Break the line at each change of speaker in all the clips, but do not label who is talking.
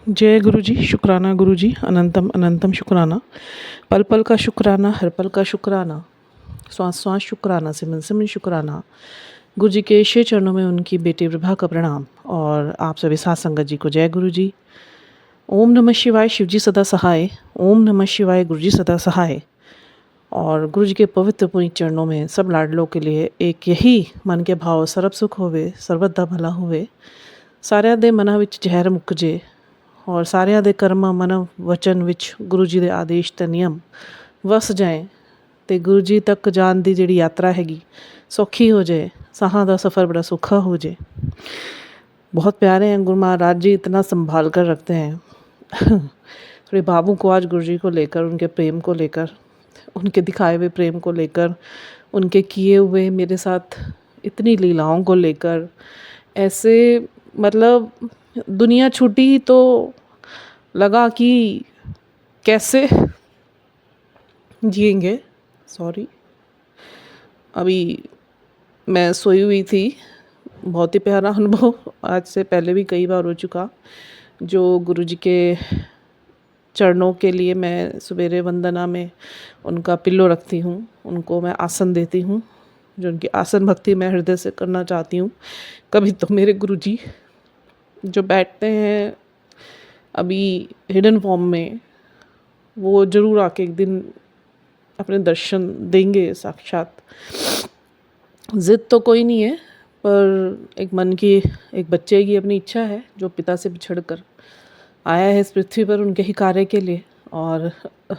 जय गुरु जी। शुक्राना गुरु जी, अनंतम अनंतम शुक्राना। पल पल का शुक्राना, हर पल का शुक्राना, श्वास श्वास शुक्राना, सिमन सिमन शुक्राना। गुरु जी के श्री चरणों में उनकी बेटी विभा का प्रणाम और आप सभी साथ संगत जी को जय गुरु जी। ओम नमः शिवाय, शिव जी सदा सहाय। ओम नमः शिवाय, गुरु जी सदा सहाय। और गुरु जी के पवित्र पुनीत चरणों में सब लाडलों के लिए एक यही मन के भाव, सर्व सुख होवे, सर्वदा भला होवे, साਰਿਆਂ ਦੇ ਮਨਾਂ ਵਿੱਚ ਜ਼ਹਿਰ ਮੁੱਕ ਜੇ और ਸਾਰਿਆਂ ਦੇ ਕਰਮਾਂ ਮਨ ਵਚਨ ਵਿੱਚ ਗੁਰੂ ਜੀ ਦੇ ਆਦੇਸ਼ ਤੇ ਨਿਯਮ ਵਸ ਜਾਏ ਤੇ ਗੁਰੂ ਜੀ ਤੱਕ ਜਾਣ ਦੀ ਜਿਹੜੀ ਯਾਤਰਾ ਹੈਗੀ ਸੌਖੀ ਹੋ ਜਾए, साहा ਦਾ सफ़र बड़ा सौखा हो जाए। बहुत प्यारे हैं गुरु महाराज जी, इतना संभाल कर रखते हैं। थोड़े बाबू को आज गुरु जी को लेकर, उनके प्रेम को लेकर, उनके दिखाए हुए प्रेम को लेकर, उनके किए हुए मेरे साथ इतनी लीलाओं को लेकर, ऐसे मतलब दुनिया छूटी तो लगा कि कैसे जिएंगे। सॉरी, अभी मैं सोई हुई थी। बहुत ही प्यारा अनुभव, आज से पहले भी कई बार हो चुका, जो गुरु जी के चरणों के लिए मैं सवेरे वंदना में उनका पिल्लो रखती हूँ, उनको मैं आसन देती हूँ, जो उनकी आसन भक्ति मैं हृदय से करना चाहती हूँ। कभी तो मेरे गुरु जी जो बैठते हैं अभी हिडन फॉर्म में, वो ज़रूर आके एक दिन अपने दर्शन देंगे साक्षात। ज़िद तो कोई नहीं है, पर एक मन की, एक बच्चे की अपनी इच्छा है जो पिता से बिछड़ कर आया है इस पृथ्वी पर उनके ही कार्य के लिए। और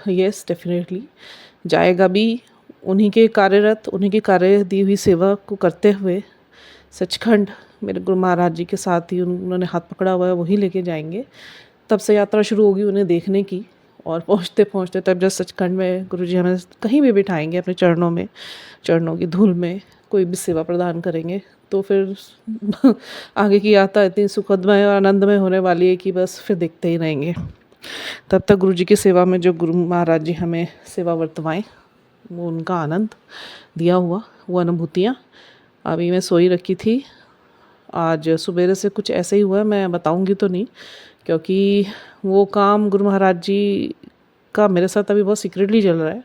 यस, डेफिनेटली जाएगा भी उन्हीं के कार्यरत, उन्हीं की कार्य दी हुई सेवा को करते हुए सचखंड मेरे गुरु महाराज जी के साथ ही उन्होंने हाथ पकड़ा हुआ है, वही लेके जाएंगे। तब से यात्रा शुरू होगी उन्हें देखने की। और पहुँचते पहुँचते तब जब सचखंड में गुरु जी हमें कहीं भी बिठाएंगे अपने चरणों में, चरणों की धूल में कोई भी सेवा प्रदान करेंगे, तो फिर आगे की यात्रा इतनी सुखदमय और आनंदमय होने वाली है कि बस फिर देखते ही रहेंगे। तब तक गुरु जी की सेवा में जो गुरु महाराज जी हमें सेवा वर्तवाएं, वो उनका आनंद दिया हुआ, वो अनुभूतियाँ। अभी मैं सोई रखी थी, आज सुबेरे से कुछ ऐसे ही हुआ है, मैं बताऊंगी तो नहीं, क्योंकि वो काम गुरु महाराज जी का मेरे साथ अभी बहुत सीक्रेटली चल रहा है।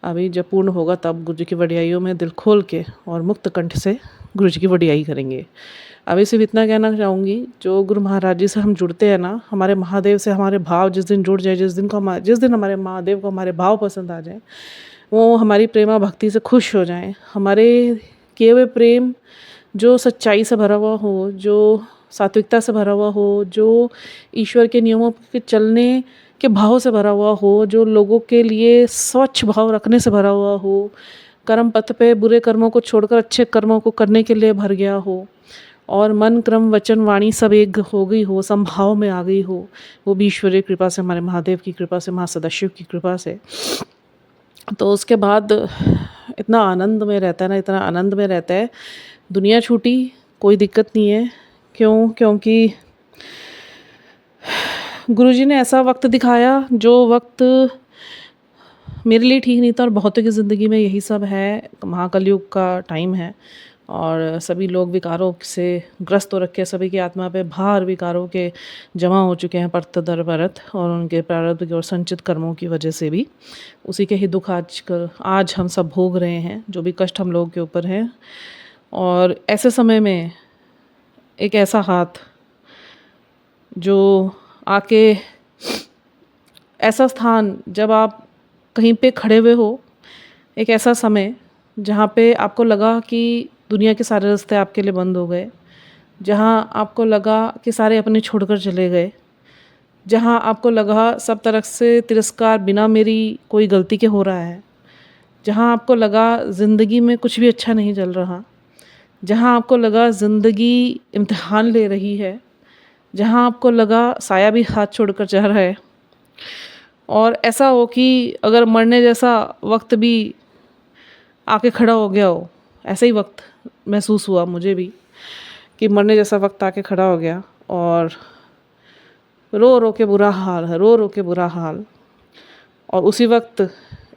अभी जब पूर्ण होगा तब गुरु जी की वडियाइयों में दिल खोल के और मुक्त कंठ से गुरु जी की वडियाई करेंगे। अभी सिर्फ इतना कहना चाहूँगी, जो गुरु महाराज जी से हम जुड़ते हैं ना, हमारे महादेव से हमारे भाव जिस दिन जुड़ जाए, जिस दिन हमारे महादेव को हमारे भाव पसंद आ जाए, वो हमारी प्रेमा भक्ति से खुश हो जाएं, हमारे किए हुए प्रेम जो सच्चाई से भरा हुआ हो, जो सात्विकता से भरा हुआ हो, जो ईश्वर के नियमों के चलने के भाव से भरा हुआ हो, जो लोगों के लिए स्वच्छ भाव रखने से भरा हुआ हो, कर्म पथ पे बुरे कर्मों को छोड़कर अच्छे कर्मों को करने के लिए भर गया हो, और मन क्रम वचन वाणी सब एक हो गई हो, समभाव में आ गई हो, वो भी ईश्वरीय कृपा से, हमारे महादेव की कृपा से, महासदाशिव की कृपा से। तो उसके बाद इतना आनंद में रहता है ना, इतना आनंद में रहता है। दुनिया छूटी कोई दिक्कत नहीं है। क्यों? क्योंकि गुरुजी ने ऐसा वक्त दिखाया जो वक्त मेरे लिए ठीक नहीं था, और बहुतों की ज़िंदगी में यही सब है। महाकलयुग का टाइम है और सभी लोग विकारों से ग्रस्त हो रखे हैं, सभी की आत्मा पे भार विकारों के जमा हो चुके हैं परत दर परत, और उनके प्रारब्ध की और संचित कर्मों की वजह से भी उसी के ही दुख आज हम सब भोग रहे हैं, जो भी कष्ट हम लोगों के ऊपर हैं। और ऐसे समय में एक ऐसा हाथ जो आके, ऐसा स्थान जब आप कहीं पे खड़े हुए हो, एक ऐसा समय जहाँ पे आपको लगा कि दुनिया के सारे रास्ते आपके लिए बंद हो गए, जहाँ आपको लगा कि सारे अपने छोड़कर चले गए, जहाँ आपको लगा सब तरफ से तिरस्कार बिना मेरी कोई गलती के हो रहा है, जहाँ आपको लगा ज़िंदगी में कुछ भी अच्छा नहीं चल रहा, जहाँ आपको लगा ज़िंदगी इम्तिहान ले रही है, जहाँ आपको लगा साया भी हाथ छोड़कर जा रहा है, और ऐसा हो कि अगर मरने जैसा वक्त भी आके खड़ा हो गया हो, ऐसा ही वक्त महसूस हुआ मुझे भी कि मरने जैसा वक्त आके खड़ा हो गया, और रो रो के बुरा हाल है, रो रो के बुरा हाल। और उसी वक्त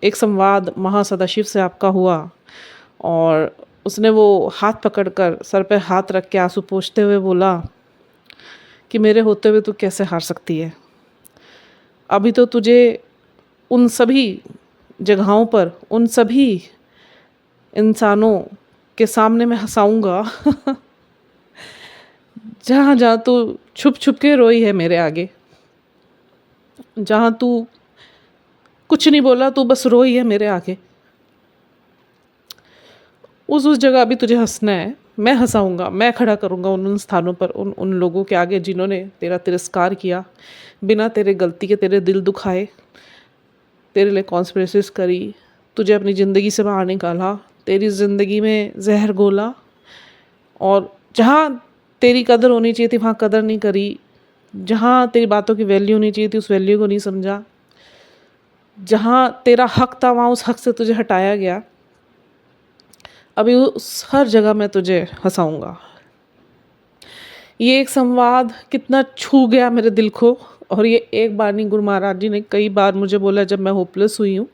एक संवाद महासदाशिव से आपका हुआ, और उसने वो हाथ पकड़कर सर पे हाथ रख के आंसू पोंछते हुए बोला कि मेरे होते हुए तू कैसे हार सकती है। अभी तो तुझे उन सभी जगहों पर, उन सभी इंसानों के सामने मैं हँसाऊँगा जहाँ जहाँ तू छुप छुप के रोई है मेरे आगे, जहाँ तू कुछ नहीं बोला, तू बस रोई है मेरे आगे, उस जगह अभी तुझे हंसना है। मैं हंसाऊंगा, मैं खड़ा करूंगा उन स्थानों पर, उन लोगों के आगे जिन्होंने तेरा तिरस्कार किया, बिना तेरे गलती के तेरे दिल दुखाए, तेरे लिए कॉन्स्पिरेसीज करी, तुझे अपनी ज़िंदगी से बाहर निकाला, तेरी ज़िंदगी में जहर घोला, और जहाँ तेरी कदर होनी चाहिए थी वहाँ कदर नहीं करी, जहाँ तेरी बातों की वैल्यू होनी चाहिए थी उस वैल्यू को नहीं समझा, जहाँ तेरा हक था वहाँ उस हक से तुझे हटाया गया। अभी उस हर जगह मैं तुझे हंसाऊंगा। ये एक संवाद कितना छू गया मेरे दिल को, और ये एक बार नहीं, गुरु महाराज जी ने कई बार मुझे बोला जब मैं होपलेस हुई हूँ।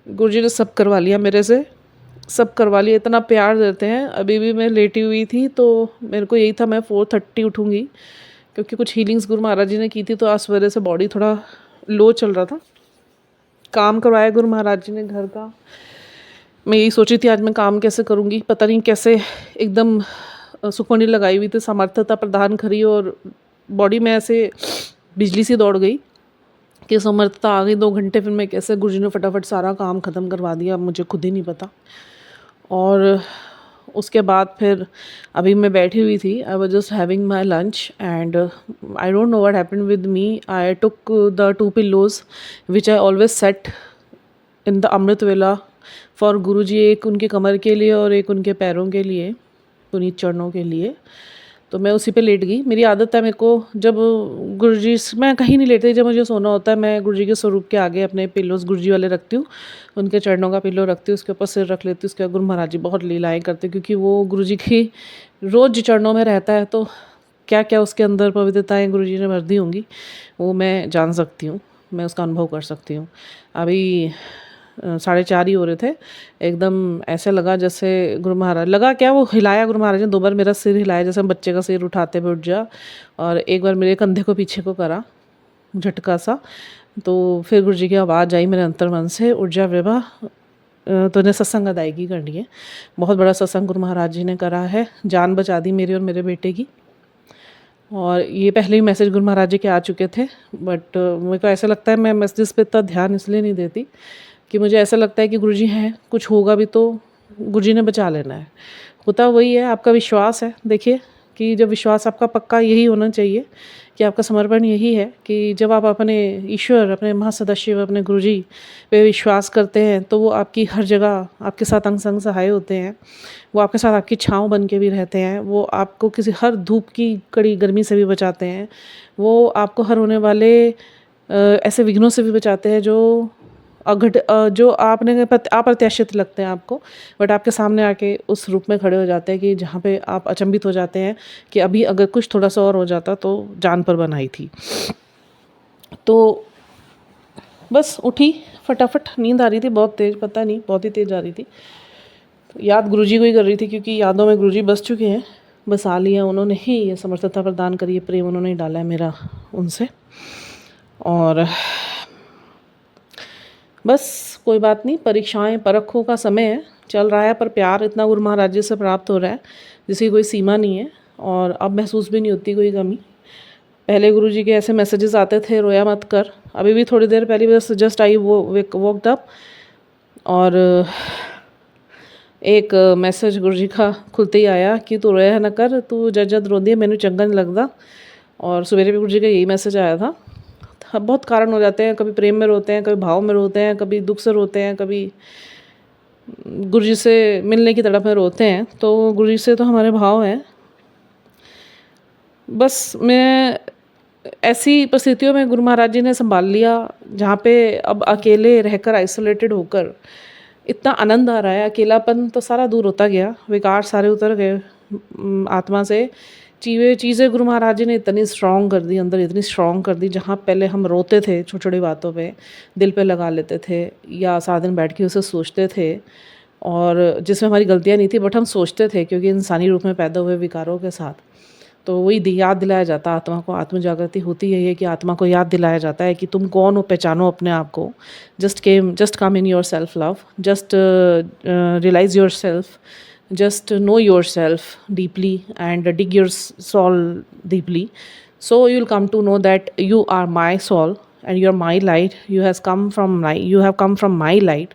गुरु जी ने सब करवा लिया मेरे से, सब करवा लिया, इतना प्यार देते हैं। अभी भी मैं लेटी हुई थी तो मेरे को यही था मैं 4:30 उठूँगी, क्योंकि कुछ हीलिंग्स गुरु महाराज जी ने की थी, तो आज सवेरे से बॉडी थोड़ा लो चल रहा था। काम करवाया गुरु महाराज जी ने घर का। मैं यही सोची थी आज मैं काम कैसे करूँगी, पता नहीं कैसे एकदम सुकून लगाई हुई थी, सामर्थ्यता प्रदान करी, और बॉडी में ऐसे बिजली सी दौड़ गई कि समर्थता आ गई। 2 घंटे फिर मैं कैसे, गुरुजी ने फटाफट सारा काम ख़त्म करवा दिया, मुझे खुद ही नहीं पता। और उसके बाद फिर अभी मैं बैठी हुई थी, I was just having my lunch and I don't know what happened with me. I took the 2 pillows which I always set in the Amrit vela for गुरुजी, एक उनके कमर के लिए और एक उनके पैरों के लिए, पुनीत चरणों के लिए। तो मैं उसी पे लेट गई। मेरी आदत है, मेरे को जब गुरुजी, मैं कहीं नहीं लेटती, जब मुझे सोना होता है मैं गुरुजी के स्वरूप के आगे अपने पिल्लोज गुरुजी वाले रखती हूँ, उनके चरणों का पिल्लो रखती हूँ, उसके ऊपर सिर रख लेती हूँ। उसके बाद गुरु महाराज जी बहुत लीलाएँ करते, क्योंकि वो गुरुजी की रोज़ चरणों में रहता है, तो क्या क्या उसके अंदर पवित्रताएँ गुरुजी ने भर दी होंगी वो मैं जान सकती हूँ, मैं उसका अनुभव कर सकती हूँ। अभी 4:30 ही हो रहे थे, एकदम ऐसे लगा जैसे गुरु महाराज, लगा क्या, वो हिलाया गुरु महाराज ने 2 बार मेरा सिर हिलाया, जैसे हम बच्चे का सिर उठाते हुए उठ जा, और एक बार मेरे कंधे को पीछे को करा झटका सा। तो फिर गुरु जी की आवाज़ आई मेरे अंतर्मन से, उठ जा विभा, तूने सत्संग अदायगी करनी है। बहुत बड़ा सत्संग गुरु महाराज जी ने करा है, जान बचा दी मेरी और मेरे बेटे की। और ये पहले ही मैसेज गुरु महाराज जी के आ चुके थे, बट मेरे को ऐसा लगता है, मैं मैसेज पे इतना ध्यान इसलिए नहीं देती कि मुझे ऐसा लगता है कि गुरुजी हैं, कुछ होगा भी तो गुरुजी ने बचा लेना है। होता वही है, आपका विश्वास है। देखिए कि जब विश्वास आपका पक्का यही होना चाहिए कि आपका समर्पण यही है कि जब आप अपने ईश्वर, अपने महासदाशिव, अपने गुरुजी पे विश्वास करते हैं, तो वो आपकी हर जगह आपके साथ अंग संग सहाय होते हैं। वो आपके साथ आपकी छाँव बन के भी रहते हैं। वो आपको किसी हर धूप की कड़ी गर्मी से भी बचाते हैं। वो आपको हर होने वाले ऐसे विघ्नों से भी बचाते हैं जो आपने अप्रत्याशित लगते हैं आपको, बट आपके सामने आके उस रूप में खड़े हो जाते हैं कि जहाँ पे आप अचंभित हो जाते हैं कि अभी अगर कुछ थोड़ा सा और हो जाता तो जान पर बनाई थी। तो बस उठी, फटाफट नींद आ रही थी बहुत तेज़, पता नहीं बहुत ही तेज़ आ रही थी। तो याद गुरुजी को ही कर रही थी, क्योंकि यादों में गुरुजी बस चुके हैं, बसा लिया उन्होंने ही, ये समर्थता प्रदान करी, प्रेम उन्होंने ही डाला है मेरा उनसे। और बस कोई बात नहीं, परीक्षाएं परखों का समय है, चल रहा है, पर प्यार इतना गुरु महाराज जी से प्राप्त हो रहा है जिसकी कोई सीमा नहीं है, और अब महसूस भी नहीं होती कोई कमी। पहले गुरु जी के ऐसे मैसेजेस आते थे, रोया मत कर। अभी भी थोड़ी देर पहले बस जस्ट आई वॉकड अप, और एक मैसेज गुरु जी का खुलते ही आया कि तू रोया न कर, तू जद रोंदी है मैंने चंगा नहीं लगता। और सवेरे भी गुरु जी का यही मैसेज आया था। बहुत कारण हो जाते हैं, कभी प्रेम में रोते हैं, कभी भाव में रोते हैं, कभी दुख से रोते हैं, कभी गुरुजी से मिलने की तड़प में रोते हैं। तो गुरुजी से तो हमारे भाव हैं। बस मैं ऐसी परिस्थितियों में गुरु महाराज जी ने संभाल लिया, जहाँ पे अब अकेले रहकर, आइसोलेटेड होकर इतना आनंद आ रहा है। अकेलापन तो सारा दूर होता गया, विकार सारे उतर गए आत्मा से। चीज़ें गुरु महाराज जी ने इतनी स्ट्रॉन्ग कर दी, अंदर इतनी स्ट्रॉन्ग कर दी, जहाँ पहले हम रोते थे छोटी छोटी बातों पे, दिल पे लगा लेते थे, या सारा दिन बैठ के उसे सोचते थे, और जिसमें हमारी गलतियाँ नहीं थी, बट हम सोचते थे क्योंकि इंसानी रूप में पैदा हुए विकारों के साथ। तो वही याद दिलाया जाता है आत्मा को। आत्म जागृति होती यही है कि आत्मा को याद दिलाया जाता है कि तुम कौन हो, पहचानो अपने आप को। Just come in your self love, just realise yourself, just know yourself deeply and dig your soul deeply, so you'll come to know that you are my soul and you're my light. You have come from my light,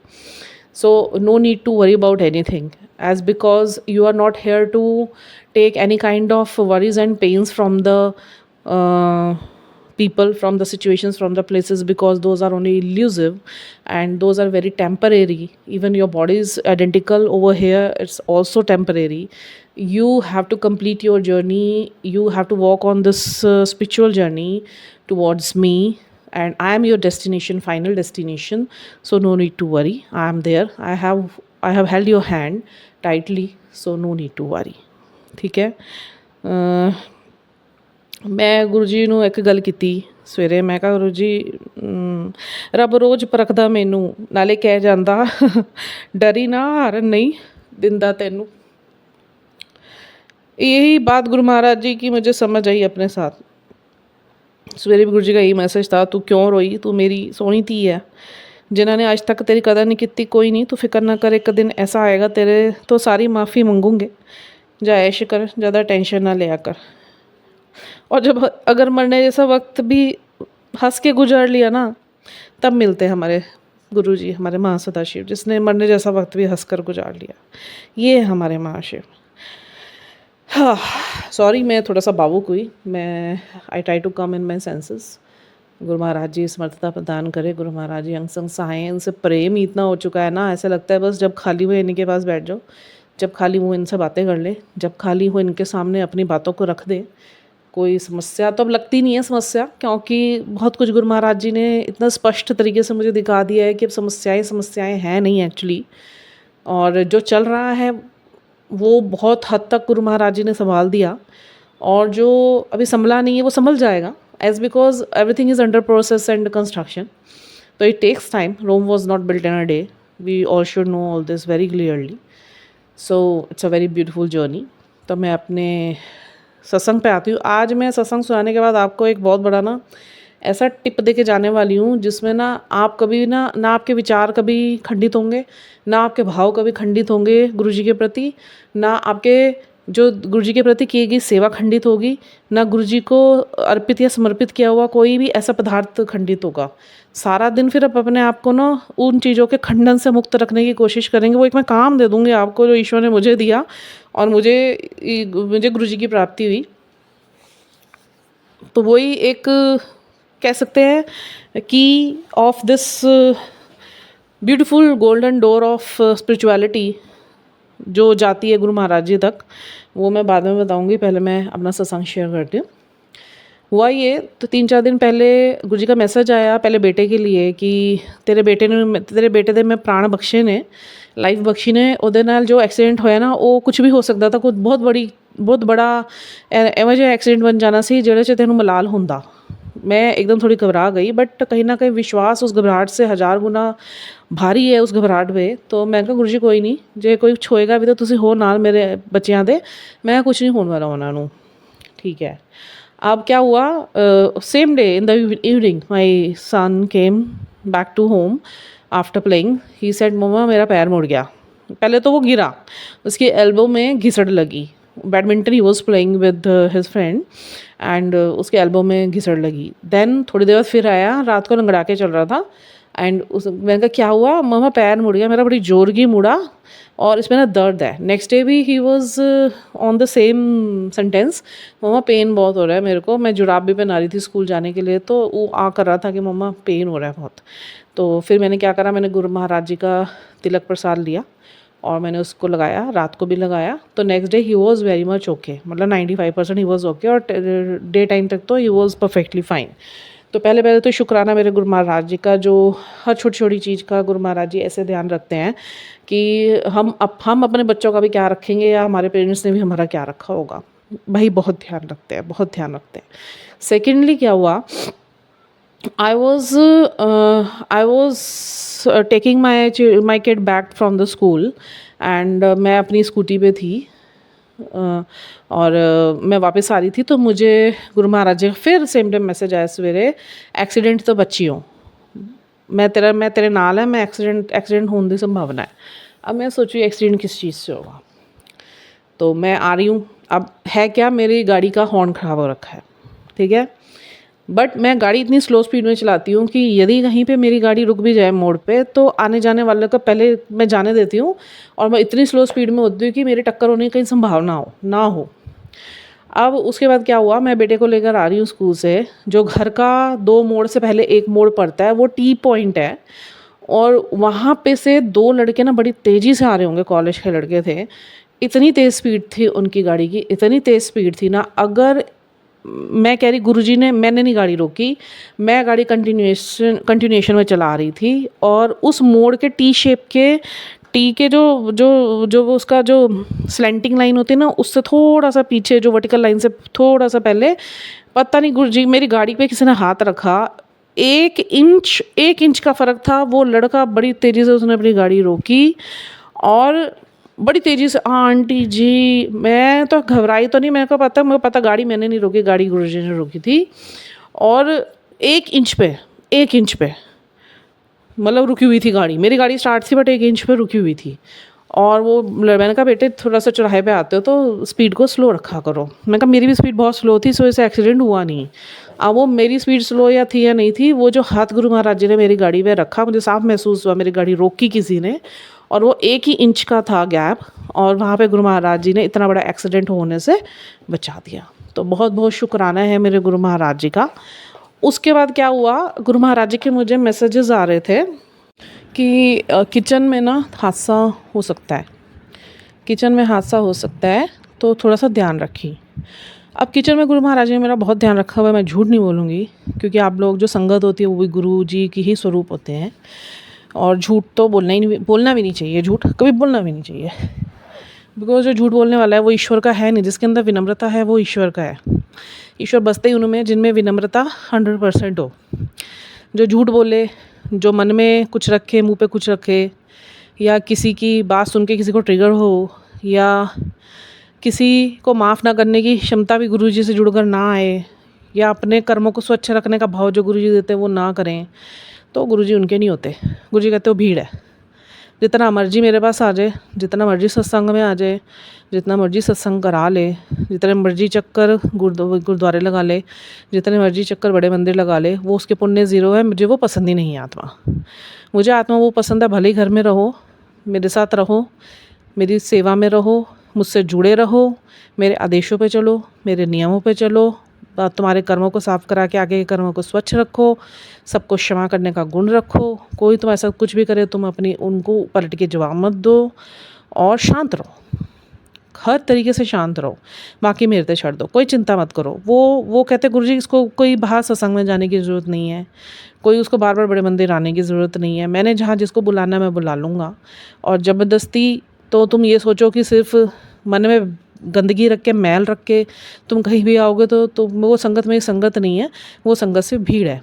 so no need to worry about anything, as because you are not here to take any kind of worries and pains from the uh, people, from the situations, from the places, because those are only elusive and those are very temporary. Even your body is identical over here, it's also temporary. You have to complete your journey, you have to walk on this spiritual journey towards me, and I am your destination, final destination. So no need to worry, I am there. I have held your hand tightly, so no need to worry. ठीक है। ਮੈਂ ਗੁਰੂ ਜੀ ਨੂੰ ਇੱਕ ਗੱਲ ਕੀਤੀ ਸਵੇਰੇ। ਮੈਂ ਕਿਹਾ ਗੁਰੂ ਜੀ, ਰੱਬ ਰੋਜ਼ ਪਰਖਦਾ ਮੈਨੂੰ, ਨਾਲੇ ਕਹਿ ਜਾਂਦਾ ਡਰੀ ਨਾ, ਹਾਰਨ नहीं ਦਿੰਦਾ ਤੈਨੂੰ। यही बात गुरु महाराज जी की मुझे समझ आई अपने साथ। सवेरे भी गुरु जी का यही मैसेज था, तू क्यों रोई, तू मेरी सोहनी धी है, जिन्होंने आज तक तेरी कदर नहीं की, कोई नहीं, तू फिक्र ना कर, एक दिन ऐसा आएगा तेरे तो सारी माफ़ी मंगूंगे, जा ऐश कर, ज़्यादा टेंशन ना लिया कर। और जब अगर मरने जैसा वक्त भी हंस के गुजार लिया ना, तब मिलते हैं हमारे गुरु जी, हमारे महासदाशिव, जिसने मरने जैसा वक्त भी हंस कर गुजार लिया। ये है हमारे महाशिव। हाँ, सॉरी मैं थोड़ा सा भावुक हुई। मैं I try to come in my senses. Guru Maharaj जी स्मृतता प्रदान करे, गुरु महाराज जी अंग संग सहाय। इनसे प्रेम ही इतना हो चुका है ना, ऐसा लगता है बस जब खाली हुए इन्हीं के पास बैठ जाओ, जब खाली हो इनसे बातें कर ले, जब खाली हो इनके सामने अपनी बातों को रख दे। कोई समस्या तो अब लगती नहीं है समस्या, क्योंकि बहुत कुछ गुरु महाराज जी ने इतना स्पष्ट तरीके से मुझे दिखा दिया है कि अब समस्याएं हैं नहीं एक्चुअली। और जो चल रहा है वो बहुत हद तक गुरु महाराज जी ने संभाल दिया, और जो अभी संभला नहीं है वो संभल जाएगा, as because everything is under process and construction. तो it takes time. Rome was not built in a day, we all should know all this very clearly. So it's a very beautiful journey. तो मैं अपने सत्संग पे आती हूँ। आज मैं सत्संग सुनाने के बाद आपको एक बहुत बड़ा ना ऐसा टिप दे के जाने वाली हूँ, जिसमें ना आप कभी ना आपके विचार कभी खंडित होंगे, ना आपके भाव कभी खंडित होंगे गुरु जी के प्रति, ना आपके जो गुरु जी के प्रति की गई सेवा खंडित होगी, ना गुरु जी को अर्पित या समर्पित किया हुआ कोई भी ऐसा पदार्थ खंडित होगा। सारा दिन फिर आप अपने आप को ना उन चीज़ों के खंडन से मुक्त रखने की कोशिश करेंगे। वो एक मैं काम दे दूँगी आपको जो ईश्वर ने मुझे दिया, और मुझे गुरु जी की प्राप्ति हुई। तो वही एक कह सकते हैं की of this beautiful golden door of spirituality जो जाती है गुरु महाराज जी तक, वो मैं बाद में बताऊंगी। पहले मैं अपना सत्संग शेयर करती हूँ। हुआ ये, तो 3-4 दिन पहले गुरु जी का मैसेज आया पहले बेटे के लिए कि तेरे बेटे दे मैं प्राण बख्शे ने, लाइफ बख्शी ने। ਉਹਦੇ ਨਾਲ जो एक्सीडेंट होया ना, वो कुछ भी हो सकता था, कुछ बहुत बड़ा एवं जो एक्सीडेंट बन जाना सी ਜਿਹੜੇ 'ਚ ਤੈਨੂੰ ਮਲਾਲ ਹੁੰਦਾ। मैं एकदम थोड़ी घबरा गई, बट कहीं ना कहीं विश्वास उस घबराहट से 1000 गुना भारी है उस घबराहट में। तो मैं कहा गुरु जी कोई नहीं, जे कोई होएगा भी तो तुसी हो नाल मेरे बच्चों दे, मैं कुछ नहीं होने वाला उन्होंने। ठीक है। अब क्या हुआ, same day in the evening my son came back to home after playing. He said mama मेरा पैर मुड़ गया। पहले तो वो गिरा, उसकी एल्बो में घिसड़ लगी। Badminton he was playing with his friend, and उसके एल्बो में घिसड़ लगी। देन थोड़ी देर बाद फिर आया, रात को लंगड़ा के चल रहा था, एंड मैंने कहा क्या हुआ, मम्मा पैर मुड़ गया मेरा, बड़ी जोर की मुड़ा और इसमें ना दर्द है। नेक्स्ट डे भी he was on the same sentence, मम्मा पेन बहुत हो रहा है मेरे को। मैं जुराब भी पहना रही थी स्कूल जाने के लिए, तो वो कर रहा था कि मम्मा पेन हो रहा है बहुत। तो फिर मैंने क्या करा, मैंने गुरु महाराज जी का तिलक प्रसाद लिया और मैंने उसको लगाया, रात को भी लगाया। तो next day he was very much okay, मतलब 95% ही वॉज़ ओके, और डे टाइम तक तो ही वॉज़ परफेक्टली फाइन। तो पहले तो शुक्राना मेरे गुरु महाराज जी का, जो हर छोटी छोटी चीज़ का गुरु महाराज जी ऐसे ध्यान रखते हैं कि हम अपने बच्चों का भी क्या रखेंगे, या हमारे पेरेंट्स ने भी हमारा क्या रखा होगा। भाई बहुत ध्यान रखते हैं, बहुत ध्यान रखते हैं। सेकेंडली क्या हुआ, I was taking my kid back from the school, and मैं अपनी स्कूटी पे थी। और मैं वापस आ रही थी तो मुझे गुरु महाराज जी का फिर सेम टाइम मैसेज आया सवेरे, एक्सीडेंट तो बची हो, मैं तेरे नाल है, मैं एक्सीडेंट होने की संभावना है। अब मैं सोची एक्सीडेंट किस चीज़ से होगा, तो मैं आ रही हूँ। अब है क्या, मेरी गाड़ी का हॉर्न ख़राब हो रखा है, ठीक है, बट मैं गाड़ी इतनी स्लो स्पीड में चलाती हूँ कि यदि कहीं पे मेरी गाड़ी रुक भी जाए मोड़ पे तो आने जाने वाले को पहले मैं जाने देती हूँ, और मैं इतनी स्लो स्पीड में होती हूँ कि मेरी टक्कर होने की कहीं संभावना ना हो। अब उसके बाद क्या हुआ, मैं बेटे को लेकर आ रही हूँ स्कूल से, जो घर का 2 मोड़ से पहले एक मोड़ पड़ता है वो टी पॉइंट है, और वहाँ पे से 2 लड़के ना बड़ी तेज़ी से आ रहे होंगे, कॉलेज के लड़के थे। इतनी तेज़ स्पीड थी उनकी गाड़ी की, इतनी तेज़ स्पीड थी ना, अगर मैं कह रही गुरुजी ने, मैंने नहीं गाड़ी रोकी, मैं गाड़ी कंटिन्यूएशन में चला रही थी, और उस मोड़ के टी शेप के टी के जो जो जो वो उसका जो स्लैंटिंग लाइन होती है ना, उससे थोड़ा सा पीछे, जो वर्टिकल लाइन से थोड़ा सा पहले, पता नहीं गुरुजी मेरी गाड़ी पे किसी ने हाथ रखा, 1 इंच का फ़र्क था। वो लड़का बड़ी तेज़ी से उसने अपनी गाड़ी रोकी, और बड़ी तेज़ी से, हाँ आंटी जी, मैं तो घबराई तो नहीं, मेरे को पता गाड़ी मैंने नहीं रोकी, गाड़ी गुरुजी ने रोकी थी, और 1 इंच पे मतलब रुकी हुई थी गाड़ी, मेरी गाड़ी स्टार्ट थी बट 1 इंच पे रुकी हुई थी। और वो मैंने कहा बेटे थोड़ा सा चौराहे पे आते हो तो स्पीड को स्लो रखा करो, मैंने कहा मेरी भी स्पीड बहुत स्लो थी, इस वजह से एक्सीडेंट हुआ नहीं। अब वो मेरी स्पीड स्लो या थी या नहीं थी, वो जो हाथ गुरु महाराज जी ने मेरी गाड़ी पे रखा, मुझे साफ महसूस हुआ मेरी गाड़ी रोकी किसी ने, और वो 1 ही इंच का था गैप, और वहाँ पे गुरु महाराज जी ने इतना बड़ा एक्सीडेंट होने से बचा दिया। तो बहुत बहुत शुक्राना है मेरे गुरु महाराज जी का। उसके बाद क्या हुआ, गुरु महाराज जी के मुझे मैसेजेस आ रहे थे कि किचन में ना हादसा हो सकता है, किचन में हादसा हो सकता है, तो थोड़ा सा ध्यान रखिए। अब किचन में गुरु महाराज जी ने मेरा बहुत ध्यान रखा हुआ है, मैं झूठ नहीं बोलूँगी, क्योंकि आप लोग जो संगत होती है वो भी गुरु जी की ही स्वरूप होते हैं, और झूठ तो बोलना भी नहीं चाहिए, झूठ कभी बोलना भी नहीं चाहिए, बिकॉज जो झूठ बोलने वाला है वो ईश्वर का है नहीं, जिसके अंदर विनम्रता है वो ईश्वर का है। ईश्वर बसते ही उनमें जिनमें विनम्रता 100% हो। जो झूठ बोले, जो मन में कुछ रखे, मुंह पे कुछ रखे, या किसी की बात सुन के किसी को ट्रिगर हो, या किसी को माफ़ ना करने की क्षमता भी गुरुजी से जुड़कर ना आए, या अपने कर्मों को स्वच्छ रखने का भाव जो गुरुजी देते हैं वो ना करें, तो गुरुजी उनके नहीं होते। गुरुजी कहते हो भीड़ है, जितना मर्जी मेरे पास आ जाए, जितना मर्जी सत्संग में आ जाए, जितना मर्जी सत्संग करा ले, जितने मर्जी चक्कर गुरुद्वारे लगा ले, जितने मर्जी चक्कर बड़े मंदिर लगा ले, वो उसके पुण्य ज़ीरो है। मुझे वो पसंद ही नहीं है आत्मा, मुझे आत्मा वो पसंद है, भले ही घर में रहो, मेरे साथ रहो, मेरी सेवा में रहो, मुझसे जुड़े रहो, मेरे आदेशों पे चलो, मेरे नियमों पे चलो, तुम्हारे कर्मों को साफ करा के आगे के कर्मों को स्वच्छ रखो, सबको क्षमा करने का गुण रखो, कोई तुम ऐसा कुछ भी करे तुम अपनी उनको पलट के जवाब मत दो, और शांत रहो, हर तरीके से शांत रहो, बाकी मेरे पे छोड़ दो, कोई चिंता मत करो। वो कहते गुरुजी इसको कोई बाहर सत्संग में जाने की ज़रूरत नहीं है, कोई उसको बार बार बड़े मंदिर आने की ज़रूरत नहीं है, मैंने जहाँ जिसको बुलाना मैं बुला लूँगा। और ज़बरदस्ती तो तुम ये सोचो कि सिर्फ मन में गंदगी रख के, मैल रख के तुम कहीं भी आओगे तो वो संगत में संगत नहीं है, वो संगत से भीड़ है।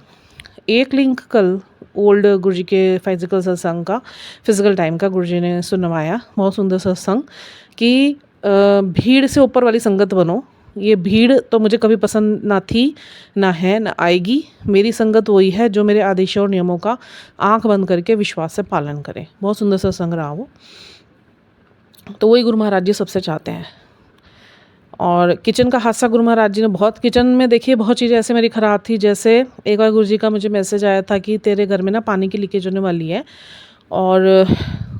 एक लिंक कल ओल्ड गुरुजी के फिजिकल सत्संग का, फिजिकल टाइम का गुरुजी ने सुनवाया, बहुत सुंदर सत्संग, कि भीड़ से ऊपर वाली संगत बनो। ये भीड़ तो मुझे कभी पसंद ना थी, ना है, ना आएगी। मेरी संगत वही है जो मेरे आदेशों और नियमों का आंख बंद करके विश्वास से पालन करे। बहुत सुंदर सत्संग रहा वो, तो वही गुरु महाराज जी सबसे चाहते हैं। और किचन का हादसा गुरु महाराज जी ने बहुत, किचन में देखिए बहुत चीज़ें ऐसे मेरी ख़राब थी। जैसे एक बार गुरु जी का मुझे मैसेज आया था कि तेरे घर में ना पानी की लीकेज होने वाली है और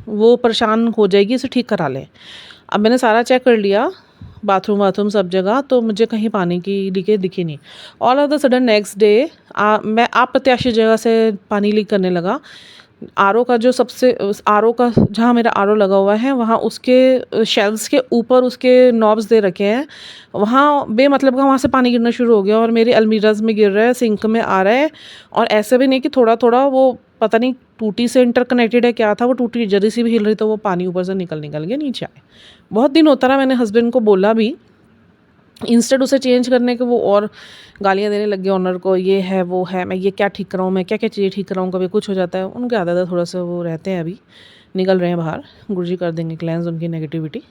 वो परेशान हो जाएगी, इसे ठीक करा ले। अब मैंने सारा चेक कर लिया, बाथरूम सब जगह, तो मुझे कहीं पानी की लीकेज दिखी नहीं। All of the sudden next day मैं अप्रत्याशित जगह से पानी लीक करने लगा। आरओ का जो सबसे, आरओ का जहाँ मेरा आरओ लगा हुआ है वहाँ उसके शेल्व्स के ऊपर उसके नॉब्स दे रखे हैं, वहाँ बेमतलब का वहाँ से पानी गिरना शुरू हो गया और मेरे अलमीराज में गिर रहा है, सिंक में आ रहा है। और ऐसे भी नहीं कि थोड़ा थोड़ा, वो पता नहीं टूटी से इंटरकनेक्टेड है क्या था, वो टूटी जरी सी भी हिल रही तो वो पानी ऊपर से निकल के नीचे आए। बहुत दिन होता रहा, मैंने हस्बैंड को बोला भी, इंस्टेड उसे चेंज करने के वो और गालियाँ देने लग गए ऑनर को, ये है वो है, मैं ये क्या ठीक कराऊँ, मैं क्या क्या चीज़ें ठीक कराऊँ, कभी कुछ हो जाता है। उनके आदत है, थोड़ा सा वो रहते हैं, अभी निकल रहे हैं बाहर, गुरुजी कर देंगे क्लेंस उनकी नेगेटिविटी।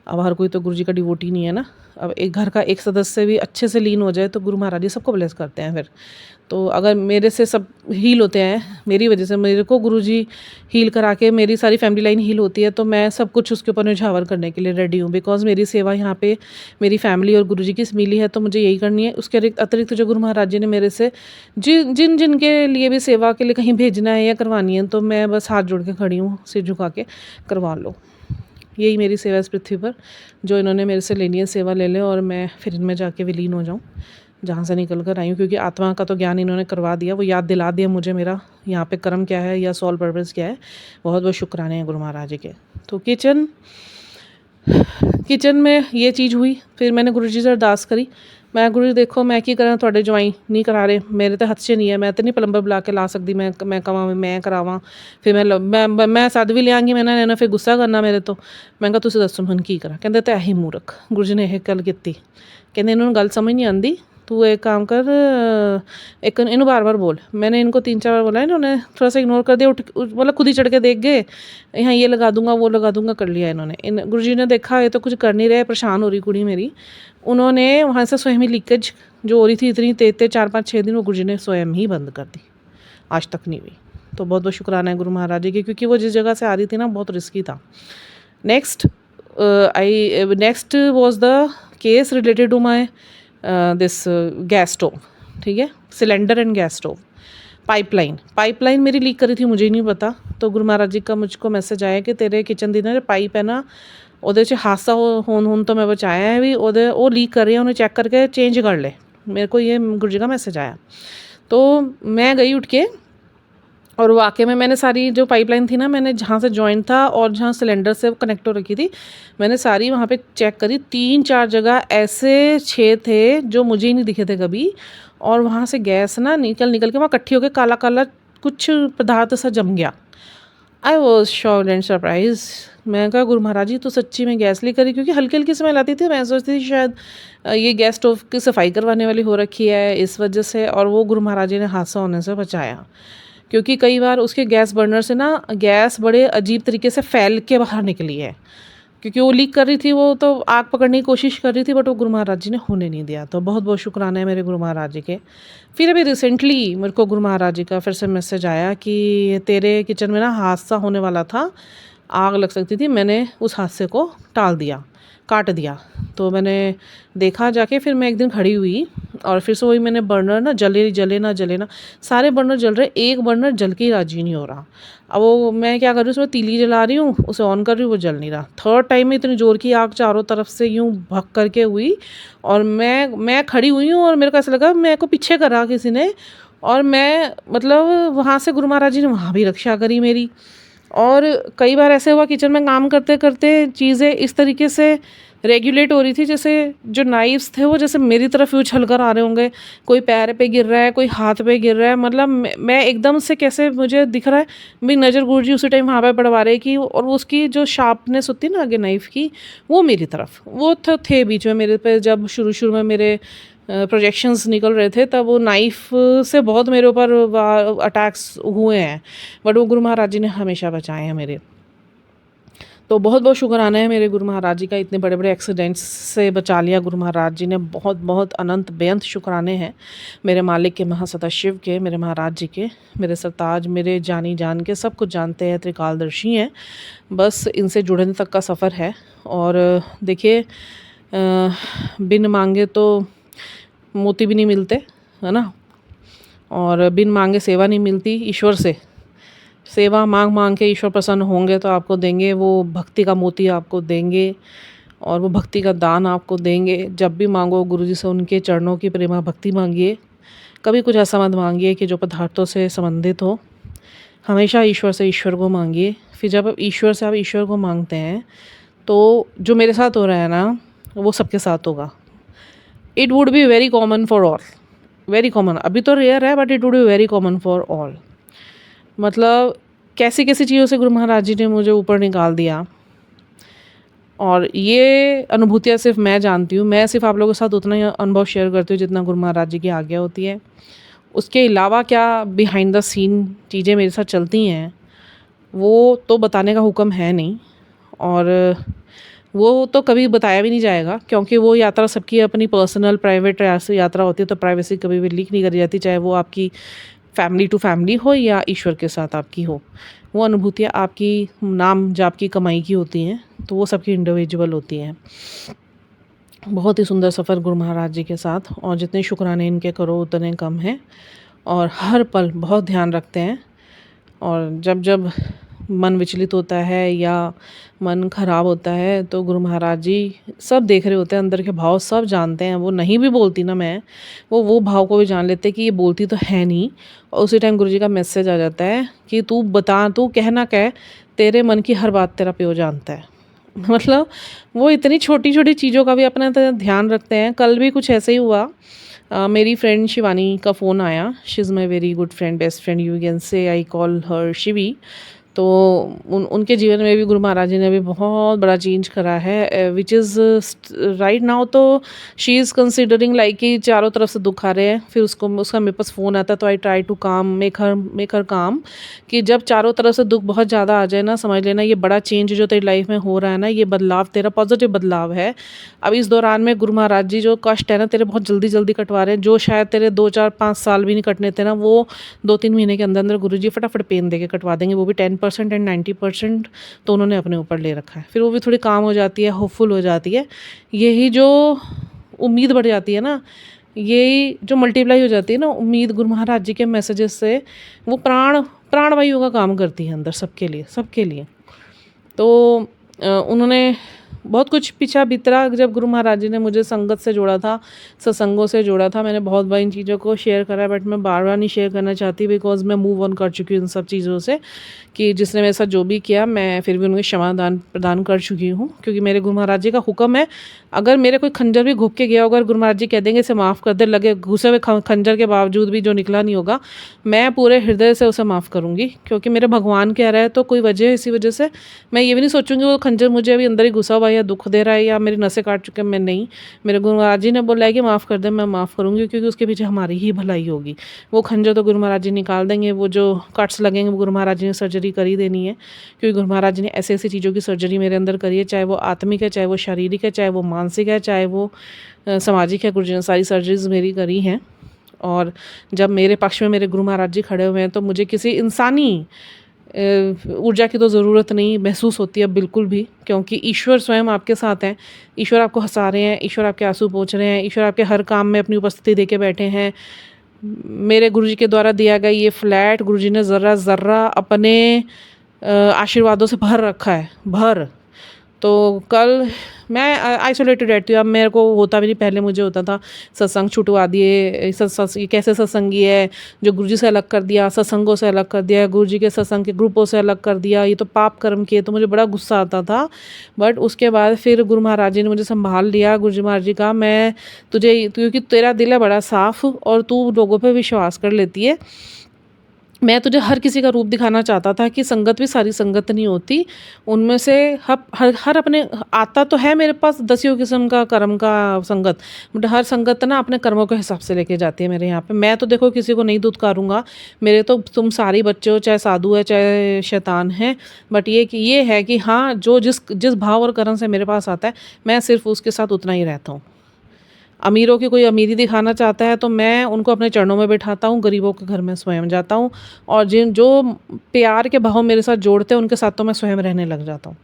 अब हर कोई तो गुरु जी का डिवोटी नहीं है ना। अब एक घर का एक सदस्य भी अच्छे से लीन हो जाए तो गुरु महाराज जी सबको ब्लेस करते हैं फिर। तो अगर मेरे से सब हील होते हैं, मेरी वजह से मेरे को गुरुजी हील करा के मेरी सारी फैमिली लाइन हील होती है, तो मैं सब कुछ उसके ऊपर निछावर करने के लिए रेडी हूँ। बिकॉज़ मेरी सेवा यहाँ पे मेरी फैमिली और गुरुजी की मिली है, तो मुझे यही करनी है। उसके अतिरिक्त जो गुरु महाराज जी ने मेरे से जिनके लिए भी सेवा के लिए कहीं भेजना है या करवानी है, तो मैं बस हाथ जोड़ के खड़ी हूँ, सिर झुका के करवा लो। यही मेरी सेवा इस पृथ्वी पर, जो इन्होंने मेरे से लेनी है सेवा ले लें और मैं फिर इनमें जाके विलीन हो जाऊँ जहाँ से निकल कर आई हूँ। क्योंकि आत्मा का तो ज्ञान इन्होंने करवा दिया, वो याद दिला दिया मुझे मेरा यहाँ पे कर्म क्या है या सोल पर्पस क्या है। बहुत बहुत शुक्राने हैं गुरु महाराज जी के। तो किचन में ये चीज़ हुई। फिर मैंने गुरु जी से अरदास करी, मैं गुरु जी देखो मैं की करा, थोड़े जवाई नहीं करा रहे, मेरे तो हथ से नहीं है, मैं तो नहीं प्लंबर बुला के ला सकती, मैं कवा मैं करावा, फिर मैं सद भी लियांगी, मैंने इन्हें फिर गुस्सा करना मेरे तो। मैं कहा तुसीं दसो हुण की करा। कहंदे ते ही मूर्ख। गुरु जी ने यह गल की, कहंदे इन्होंने गल समझ नहीं आती, तू एक काम कर, एक इन्हों बार बार बोल। मैंने इनको 3-4 बार बोला, इन्होंने थोड़ा सा इग्नोर कर दिया, मतलब खुद ही चढ़ के देख गए, यहाँ ये लगा दूंगा वो लगा दूंगा, कर लिया इन्होंने। गुरुजी ने देखा ये तो कुछ कर नहीं रहे, परेशान हो रही कुड़ी मेरी। उन्होंने वहाँ से स्वयं ही लीकेज जो हो रही थी इतनी तेज 4-5-6 दिन, वो गुरुजी ने स्वयं ही बंद कर दी, आज तक नहीं हुई। तो बहुत बहुत शुक्राना है गुरु महाराज जी की, क्योंकि वो जिस जगह से आ रही थी ना बहुत रिस्की था। Next was the case related to my this gas stove, ठीक है, cylinder and gas stove. Pipeline मेरी लीक करी थी, मुझे ही नहीं पता। तो गुरु महाराज जी का मुझको मैसेज आया कि तेरे किचन दी ना पाइप है ना, ਉਹਦੇ 'ਚ हादसा होन तो मैं बचाया है भी, वो लीक कर रही है, उन्हें चेक करके चेंज कर ले। मेरे को ये गुरु जी का मैसेज आया। तो मैं गई उठ के, और वाकई में मैंने सारी जो पाइपलाइन थी ना, मैंने जहाँ से जॉइंट था और जहाँ सिलेंडर से कनेक्ट हो रखी थी, मैंने सारी वहाँ पे चेक करी। 3-4 जगह ऐसे छेद थे जो मुझे ही नहीं दिखे थे कभी, और वहाँ से गैस ना निकल के वहाँ इकट्ठी होकर काला काला कुछ पदार्थ सा जम गया। I was shocked and surprise. मैं कहा गुरु महाराज जी तो सच्ची में गैस लीक करी, क्योंकि हल्की हल्की स्मेल आती थी। मैं सोचती थी शायद ये गैस स्टोव की सफाई करवाने वाली हो रखी है इस वजह से, और वो गुरु महाराज जी ने हादसा होने से बचाया। क्योंकि कई बार उसके गैस बर्नर से ना गैस बड़े अजीब तरीके से फैल के बाहर निकली है, क्योंकि वो लीक कर रही थी, वो तो आग पकड़ने की कोशिश कर रही थी, बट वो गुरु महाराज जी ने होने नहीं दिया। तो बहुत बहुत शुक्राना है मेरे गुरु महाराज जी के। फिर अभी रिसेंटली मेरे को गुरु महाराज जी का फिर से मैसेज आया कि तेरे किचन में ना हादसा होने वाला था, आग लग सकती थी, मैंने उस हादसे को टाल दिया, काट दिया। तो मैंने देखा जाके, फिर मैं एक दिन खड़ी हुई और फिर से वही मैंने बर्नर ना जले ना, सारे बर्नर जल रहे, एक बर्नर जल के ही राजी नहीं हो रहा। अब वो मैं क्या कर रही हूँ, उसमें तीली जला रही हूँ, उसे ऑन कर रही हूँ, वो जल नहीं रहा। थर्ड टाइम में इतनी ज़ोर की आग चारों तरफ से यूँ भग करके हुई, और मैं खड़ी हुई हूँ, और मेरे को ऐसा लगा मेरे को पीछे करा किसी ने, और मैं मतलब वहाँ से गुरु महाराज जी ने वहाँ भी रक्षा करी मेरी। और कई बार ऐसे हुआ किचन में काम करते करते चीज़ें इस तरीके से रेगुलेट हो रही थी, जैसे जो नाइफ्स थे वो जैसे मेरी तरफ उछल कर आ रहे होंगे, कोई पैर पे गिर रहा है, कोई हाथ पे गिर रहा है। मतलब मैं एकदम से कैसे मुझे दिख रहा है, मेरी नज़र गुरुजी उसी टाइम वहाँ पे पड़वा रहे कि, और उसकी जो शार्पनेस होती है ना आगे नाइफ़ की, वो मेरी तरफ वो थे बीच में मेरे पे। जब शुरू में मेरे प्रोजेक्शंस निकल रहे थे, तब वो नाइफ़ से बहुत मेरे ऊपर अटैक्स हुए हैं, बट वो गुरु महाराज जी ने हमेशा बचाए हैं मेरे। तो बहुत बहुत शुक्राना है मेरे गुरु महाराज जी का, इतने बड़े बड़े एक्सीडेंट्स से बचा लिया गुरु महाराज जी ने। बहुत बहुत अनंत बेअंत शुक्राने हैं मेरे मालिक के, महासदाशिव के, मेरे महाराज जी के, मेरे सरताज, मेरे जानी जान के, सब कुछ जानते हैं, त्रिकालदर्शी हैं। बस इनसे जुड़ने तक का सफ़र है। और देखिए बिन मांगे तो मोती भी नहीं मिलते, है ना, और बिन मांगे सेवा नहीं मिलती ईश्वर से। सेवा मांग के ईश्वर प्रसन्न होंगे तो आपको देंगे, वो भक्ति का मोती आपको देंगे, और वो भक्ति का दान आपको देंगे। जब भी मांगो गुरुजी से उनके चरणों की प्रेमा भक्ति मांगिए, कभी कुछ ऐसा मत मांगिए कि जो पदार्थों से संबंधित हो। हमेशा ईश्वर से ईश्वर को मांगिए। फिर जब आप ईश्वर को मांगते हैं, तो जो मेरे साथ हो रहा है ना, वो सबके साथ होगा। It would be very common for all, very common. अभी तो रेयर है, but it would be very common for all. मतलब कैसी कैसी चीज़ों से गुरु महाराज जी ने मुझे ऊपर निकाल दिया, और ये अनुभूतियाँ सिर्फ मैं जानती हूँ। मैं सिर्फ आप लोगों के साथ उतना ही अनुभव शेयर करती हूँ जितना गुरु महाराज जी की आज्ञा होती है। उसके अलावा क्या बिहाइंड द सीन चीज़ें मेरे साथ चलती हैं, वो तो बताने का हुक्म है नहीं। और वो तो कभी बताया भी नहीं जाएगा, क्योंकि वो यात्रा सबकी अपनी पर्सनल प्राइवेट यात्रा होती है, तो प्राइवेसी कभी भी लीक नहीं करी जाती, चाहे वो आपकी फैमिली टू फैमिली हो या ईश्वर के साथ आपकी हो। वो अनुभूतियाँ आपकी नाम जाप की कमाई की होती हैं, तो वो सबकी इंडिविजुअल होती हैं। बहुत ही सुंदर सफ़र गुरु महाराज जी के साथ, और जितने शुक्राने इनके करो उतने कम हैं, और हर पल बहुत ध्यान रखते हैं। और जब जब मन विचलित होता है या मन ख़राब होता है, तो गुरु महाराज जी सब देख रहे होते हैं, अंदर के भाव सब जानते हैं। वो नहीं भी बोलती ना मैं, वो भाव को भी जान लेते हैं कि ये बोलती तो है नहीं, और उसी टाइम गुरु जी का मैसेज आ जाता है कि तू बता, तू कहना कह, तेरे मन की हर बात तेरा प्यो जानता है। मतलब वो इतनी छोटी छोटी चीज़ों का भी अपना ध्यान रखते हैं। कल भी कुछ ऐसे ही हुआ। मेरी फ्रेंड शिवानी का फ़ोन आया। She is my very good friend, best friend, you can say I call her Shivi. तो उनके जीवन में भी गुरु महाराज जी ने भी बहुत बड़ा चेंज करा है, विच इज़ राइट नाउ तो शी इज़ कंसिडरिंग लाइक कि चारों तरफ से दुख आ रहे हैं। फिर उसका मेरे पास फ़ोन आता है, तो आई ट्राई टू काम मेक हर काम, कि जब चारों तरफ से दुख बहुत ज़्यादा आ जाए ना, समझ लेना ये बड़ा चेंज जो तेरी लाइफ में हो रहा है ना, ये बदलाव तेरा पॉजिटिव बदलाव है। अब इस दौरान में गुरु महाराज जी जो कष्ट है ना तेरे, बहुत जल्दी जल्दी कटवा रहे हैं, जो शायद तेरे 2 4 5 साल भी नहीं कटने थे ना, वो 2 3 महीने के अंदर अंदर गुरु जी फटाफट पेन दे के कटवा देंगे, वो भी 10% एंड 90% तो उन्होंने अपने ऊपर ले रखा है। फिर वो भी थोड़ी काम हो जाती है, होपफुल हो जाती है। यही जो उम्मीद बढ़ जाती है ना, यही जो मल्टीप्लाई हो जाती है ना उम्मीद गुरु महाराज जी के मैसेजेस से, वो प्राणवायु का काम करती है अंदर सबके लिए, सबके लिए। तो उन्होंने बहुत कुछ पीछा बितरा। जब गुरु महाराज जी ने मुझे संगत से जोड़ा था, सत्संगों से जोड़ा था, मैंने बहुत बार इन चीज़ों को शेयर करा, बट मैं बार बार नहीं शेयर करना चाहती, बिकॉज मैं मूव ऑन कर चुकी हूँ इन सब चीज़ों से, कि जिसने मेरे साथ जो भी किया मैं फिर भी उनको क्षमादान प्रदान कर चुकी हूँ। क्योंकि मेरे गुरु महाराज जी का हुक्म है, अगर मेरे कोई खंजर भी घुप के गया होगा, गुरु महाराज जी कह देंगे इसे माफ़ कर दे, लगे घुसे हुए खंजर के बावजूद भी जो निकला नहीं होगा, मैं पूरे हृदय से उसे माफ़ करूँगी, क्योंकि मेरे भगवान कह रहे हैं, तो कोई वजह है, इसी वजह से मैं ये भी नहीं सोचूंगी वो खंजर मुझे अभी अंदर ही घुसा हुआ है या दुख दे रहा है या मेरी नसें काट चुके हैं। मैं नहीं, मेरे गुरु महाराज जी ने बोला है कि माफ़ कर दे, मैं माफ़ करूँगी, क्योंकि उसके पीछे हमारी ही भलाई होगी। वो खंजर तो गुरु महाराज जी निकाल देंगे, वो जो कट्स लगेंगे वो गुरु महाराज जी ने सर्जरी कर ही देनी है, क्योंकि गुरु महाराज जी ने ऐसी ऐसी चीज़ों की सर्जरी मेरे अंदर करी है, चाहे वो आत्मिक है, चाहे वो शारीरिक है, चाहे वो मानसिक है, चाहे वो सामाजिक है। गुरु जी ने सारी सर्जरीज मेरी करी हैं। और जब मेरे पक्ष में मेरे गुरु महाराज जी खड़े हुए हैं, तो मुझे किसी इंसानी ऊर्जा की तो ज़रूरत नहीं महसूस होती है बिल्कुल भी, क्योंकि ईश्वर स्वयं आपके साथ हैं। ईश्वर आपको हंसा रहे हैं, ईश्वर आपके आंसू पोंछ रहे हैं, ईश्वर आपके हर काम में अपनी उपस्थिति दे के बैठे हैं। मेरे गुरुजी के द्वारा दिया गया ये फ्लैट गुरुजी ने ज़र्रा ज़र्रा अपने आशीर्वादों से भर रखा है, भर। तो कल मैं आइसोलेटेड रहती हूँ, अब मेरे को होता भी नहीं, पहले मुझे होता था सत्संग छुटवा दिए, ये कैसे सत्संगी है जो गुरुजी से अलग कर दिया, सत्संगों से अलग कर दिया, गुरुजी के सत्संग के ग्रुपों से अलग कर दिया, ये तो पाप कर्म किए, तो मुझे बड़ा गुस्सा आता था। बट उसके बाद फिर गुरु महाराज जी ने मुझे संभाल लिया। गुरुजी महाराज जी का मैं तुझे, क्योंकि तेरा दिल है बड़ा साफ़ और तू लोगों पर विश्वास कर लेती है, मैं तुझे हर किसी का रूप दिखाना चाहता था कि संगत भी सारी संगत नहीं होती, उनमें से हर अपने आता तो है मेरे पास 10 किस्म का कर्म का संगत, बट हर संगत ना अपने कर्मों के हिसाब से लेके जाती है मेरे यहाँ पे। मैं तो देखो किसी को नहीं दुत्कारूंगा, मेरे तो तुम सारे बच्चे हो, चाहे साधु है चाहे शैतान है, बट ये है कि हाँ, जो जिस भाव और कर्म से मेरे पास आता है, मैं सिर्फ उसके साथ उतना ही रहता हूँ। अमीरों की कोई अमीरी दिखाना चाहता है तो मैं उनको अपने चरणों में बिठाता हूँ, गरीबों के घर में स्वयं जाता हूँ, और जो प्यार के भाव मेरे साथ जोड़ते हैं उनके साथ तो मैं स्वयं रहने लग जाता हूँ।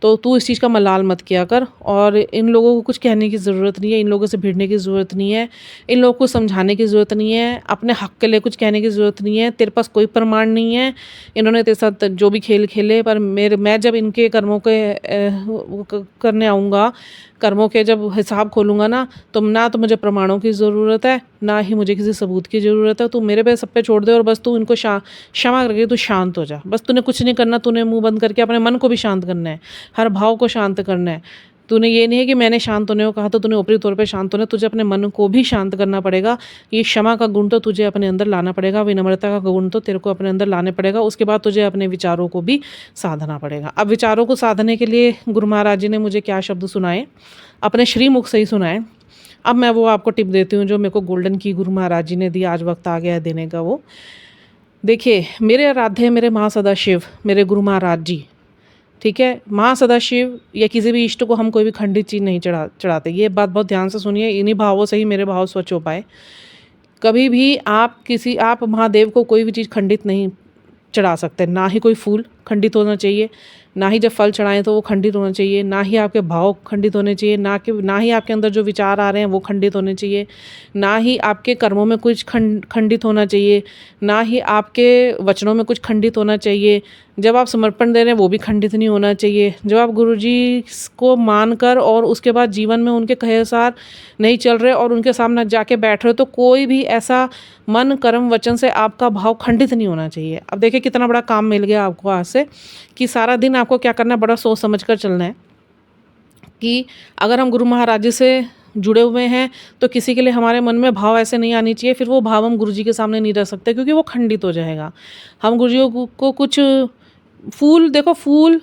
तो तू इस चीज़ का मलाल मत किया कर, और इन लोगों को कुछ कहने की ज़रूरत नहीं है, इन लोगों से भिड़ने की ज़रूरत नहीं है, इन लोगों को समझाने की ज़रूरत नहीं है, अपने हक़ के लिए कुछ कहने की ज़रूरत नहीं है, तेरे पास कोई प्रमाण नहीं है। इन्होंने तेरे साथ जो भी खेल खेले, पर मैं जब इनके कर्मों के करने आऊँगा, कर्मों के जब हिसाब खोलूँगा ना तो मुझे प्रमाणों की ज़रूरत है, ना ही मुझे किसी सबूत की ज़रूरत है। तू मेरे पे सब पे छोड़ दे, और बस तू इनको क्षमा करके तू शांत हो जा। बस तूने कुछ नहीं करना, तूने मुंह बंद करके अपने मन को भी शांत करना है, हर भाव को शांत करना है। तूने ये नहीं है कि मैंने शांत होने को कहा तो तूने ऊपरी तौर पे शांत होना, तुझे अपने मन को भी शांत करना पड़ेगा। ये क्षमा का गुण तो तुझे अपने अंदर लाना पड़ेगा, विनम्रता का गुण तो तेरे को अपने अंदर लाने पड़ेगा। उसके बाद तुझे अपने विचारों को भी साधना पड़ेगा। अब विचारों को साधने के लिए गुरु महाराज जी ने मुझे क्या शब्द सुनाए, अपने श्रीमुख से ही सुनाए। अब मैं वो आपको टिप देती हूँ जो मेरे को गोल्डन की गुरु महाराज जी ने दी, आज वक्त आ गया है देने का। वो देखिए, मेरे आराध्य मेरे महासदा शिव, मेरे गुरु महाराज जी, ठीक है। माँ सदाशिव या किसी भी इष्ट को हम कोई भी खंडित चीज़ नहीं चढ़ाते। ये बात बहुत ध्यान से सुनिए, इन्हीं भावों से ही मेरे भाव स्वच्छ हो पाए। कभी भी आप महादेव को कोई भी चीज़ खंडित नहीं चढ़ा सकते। ना ही कोई फूल खंडित होना चाहिए, ना ही जब फल चढ़ाएं तो वो खंडित होना चाहिए, ना ही आपके भाव खंडित होने चाहिए, ना ही आपके अंदर जो विचार आ रहे हैं वो खंडित होने चाहिए, ना ही आपके कर्मों में कुछ खंडित होना चाहिए, ना ही आपके वचनों में कुछ खंडित होना चाहिए। जब आप समर्पण दे रहे हैं वो भी खंडित नहीं होना चाहिए। जब आप गुरुजी को मानकर और उसके बाद जीवन में उनके कहे अनुसार नहीं चल रहे और उनके सामने जाके बैठ रहे हो, तो कोई भी ऐसा मन कर्म वचन से आपका भाव खंडित नहीं होना चाहिए। अब देखिए कितना बड़ा काम मिल गया आपको आज से, कि सारा दिन आपको क्या करना है, बड़ा सोच समझ कर चलना है कि अगर हम गुरु महाराज जी से जुड़े हुए हैं तो किसी के लिए हमारे मन में भाव ऐसे नहीं आनी चाहिए, फिर वो भाव हम गुरुजी के सामने नहीं रख सकते, क्योंकि वो खंडित हो जाएगा। हम गुरुजी को कुछ फूल, देखो फूल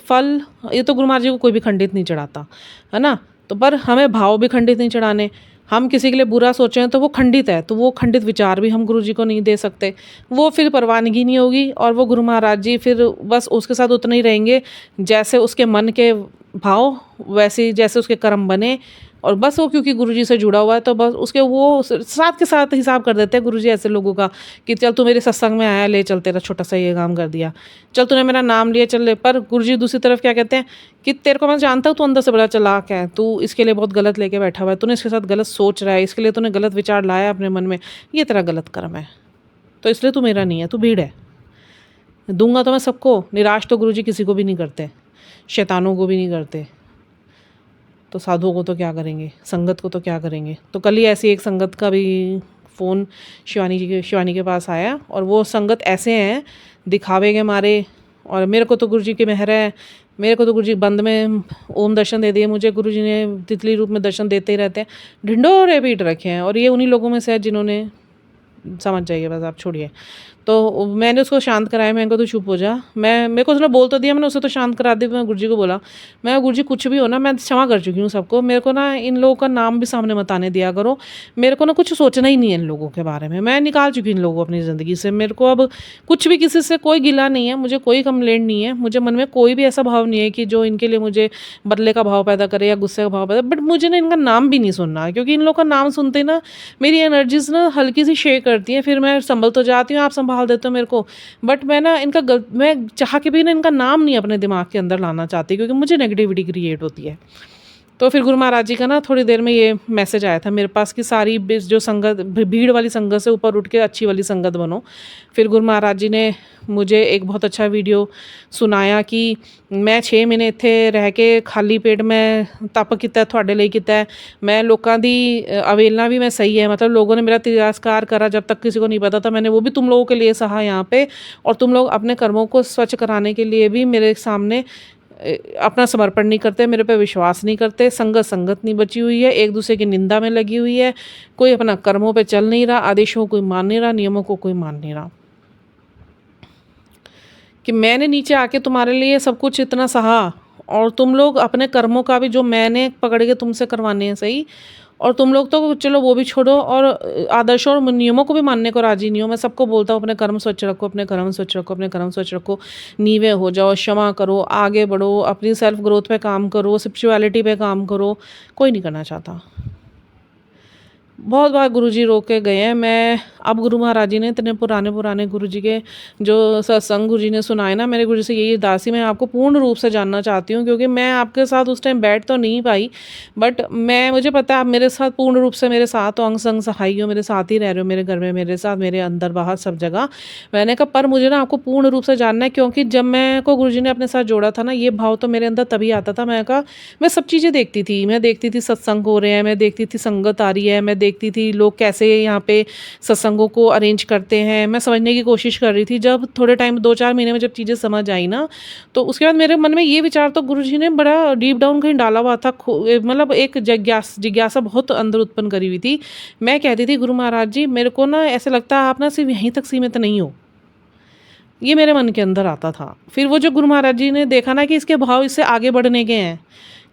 फल ये तो गुरु महाराज जी को कोई भी खंडित नहीं चढ़ाता है ना, तो पर हमें भाव भी खंडित नहीं चढ़ाने। हम किसी के लिए बुरा सोचें तो वो खंडित है, तो वो खंडित विचार भी हम गुरुजी को नहीं दे सकते, वो फिर परवानगी नहीं होगी, और वो गुरु महाराज जी फिर बस उसके साथ उतना ही रहेंगे जैसे उसके मन के भाव, वैसे जैसे उसके कर्म बने, और बस वो क्योंकि गुरुजी से जुड़ा हुआ है तो बस उसके वो साथ के साथ हिसाब कर देते हैं गुरुजी ऐसे लोगों का, कि चल तू मेरे सत्संग में आया, ले चल तेरा छोटा सा ये काम कर दिया, चल तूने मेरा नाम लिया, चल ले। पर गुरुजी दूसरी तरफ क्या कहते हैं कि तेरे को मैं जानता हूँ, तू अंदर से बड़ा चालाक है, तू इसके लिए बहुत गलत लेके बैठा हुआ है, तूने इसके साथ गलत सोच रहा है, इसके लिए तूने गलत विचार लाया अपने मन में, ये तेरा गलत कर्म है, तो इसलिए तू मेरा नहीं है, तू भीड़ है। दूंगा तो मैं सबको, निराश तो गुरुजी किसी को भी नहीं करते, शैतानों को भी नहीं करते, तो साधुओं को तो क्या करेंगे, संगत को तो क्या करेंगे। तो कल ही ऐसी एक संगत का भी फ़ोन शिवानी के पास आया, और वो संगत ऐसे हैं दिखावे के मारे, और मेरे को तो गुरुजी की मेहर है, मेरे को तो गुरुजी बंद में ओम दर्शन दे दिए, मुझे गुरुजी ने तितली रूप में दर्शन देते ही रहते हैं, ढिंडोरे पीट रखे हैं, और ये उन्हीं लोगों में से है जिन्होंने, समझ जाइए बस आप, छोड़िए। तो मैंने उसको शांत कराया, मैंने कहा तू चुप हो जा, मेरे को उसने बोल तो दिया, मैंने उसे तो शांत करा दी। मैं गुरुजी को बोला, मैं गुरुजी कुछ भी हो ना, मैं क्षमा कर चुकी हूँ सबको, मेरे को ना इन लोगों का नाम भी सामने मत आने दिया करो, मेरे को ना कुछ सोचना ही नहीं है इन लोगों के बारे में, मैं निकाल चुकी इन लोगों को अपनी ज़िंदगी से, मेरे को अब कुछ भी किसी से कोई गिला नहीं है, मुझे कोई कंप्लेंट नहीं है, मुझे मन में कोई भी ऐसा भाव नहीं है कि जो इनके लिए मुझे बदले का भाव पैदा करे या गुस्से का भाव पैदा, बट मुझे ना इनका नाम भी नहीं सुनना है, क्योंकि इन लोगों का नाम सुनते ही ना मेरी एनर्जीज ना हल्की सी शेक करती हैं, फिर मैं संभल तो जाती हूँ, आप संभाल देते हो मेरे को, बट मैं ना मैं चाह के भी ना इनका नाम नहीं अपने दिमाग के अंदर लाना चाहती, क्योंकि मुझे नेगेटिविटी क्रिएट होती है। तो फिर गुरु महाराज जी का ना थोड़ी देर में ये मैसेज आया था मेरे पास कि सारी जो संगत, भीड़ वाली संगत से ऊपर उठ के अच्छी वाली संगत बनो। फिर गुरु महाराज जी ने मुझे एक बहुत अच्छा वीडियो सुनाया कि मैं 6 महीने इत्थे रह के खाली पेट मैं तप किया थोड़े लिए किया, मैं लोगों की अवेलना भी मैं सही है, मतलब लोगों ने मेरा तिरस्कार करा जब तक किसी को नहीं पता था, मैंने वो भी तुम लोगों के लिए सहा यहाँ पे, और तुम लोग अपने कर्मों को स्वच्छ कराने के लिए भी मेरे सामने अपना समर्पण नहीं करते, मेरे पे विश्वास नहीं करते, संगत नहीं बची हुई है, एक दूसरे की निंदा में लगी हुई है, कोई अपना कर्मों पे चल नहीं रहा, आदेशों को कोई मान नहीं रहा, नियमों को कोई मान नहीं रहा, कि मैंने नीचे आके तुम्हारे लिए सब कुछ इतना सहा, और तुम लोग अपने कर्मों का भी जो मैंने पकड़ के तुमसे करवाने हैं सही, और तुम लोग तो चलो वो भी छोड़ो, और आदर्शों और नियमों को भी मानने को राजी नहीं हो। मैं सबको बोलता हूँ अपने कर्म स्वच्छ रखो, अपने कर्म स्वच्छ रखो, अपने कर्म स्वच्छ रखो, नीवे हो जाओ, क्षमा करो, आगे बढ़ो, अपनी सेल्फ ग्रोथ पे काम करो, स्पिरिचुअलिटी पे काम करो, कोई नहीं करना चाहता। बहुत बार गुरुजी रोक के गए हैं। मैं अब गुरु महाराज जी ने इतने पुराने गुरुजी के जो सत्संग गुरुजी ने सुनाए ना, मेरे गुरुजी से यही अरदास मैं आपको पूर्ण रूप से जानना चाहती हूँ, क्योंकि मैं आपके साथ उस टाइम बैठ तो नहीं पाई, बट मुझे पता है आप मेरे साथ पूर्ण रूप से मेरे साथ हो, अंग संग सहाई हो, मेरे साथ ही रह रहे हो, मेरे घर में मेरे साथ, मेरे अंदर बाहर सब जगह। मैंने कहा पर मुझे ना आपको पूर्ण रूप से जानना है, क्योंकि जब मैं को गुरुजी ने अपने साथ जोड़ा था ना, ये भाव तो मेरे अंदर तभी आता था। मैं कहा मैं सब चीज़ें देखती थी, मैं देखती थी सत्संग हो रहे हैं, मैं देखती थी संगत आ रही है, मैं देखती थी लोग कैसे यहाँ पे सत्संगों को अरेंज करते हैं, मैं समझने की कोशिश कर रही थी। जब थोड़े टाइम 2-4 महीने में जब चीज़ें समझ आई ना, तो उसके बाद मेरे मन में ये विचार तो गुरुजी ने बड़ा डीप डाउन कहीं डाला हुआ था, मतलब एक जिज्ञासा बहुत अंदर उत्पन्न करी हुई थी। मैं कहती थी गुरु महाराज जी मेरे को ना ऐसे लगता है आप ना सिर्फ यहीं तक सीमित नहीं हो, ये मेरे मन के अंदर आता था। फिर वो जो गुरु महाराज जी ने देखा ना कि इसके भाव इससे आगे बढ़ने के हैं,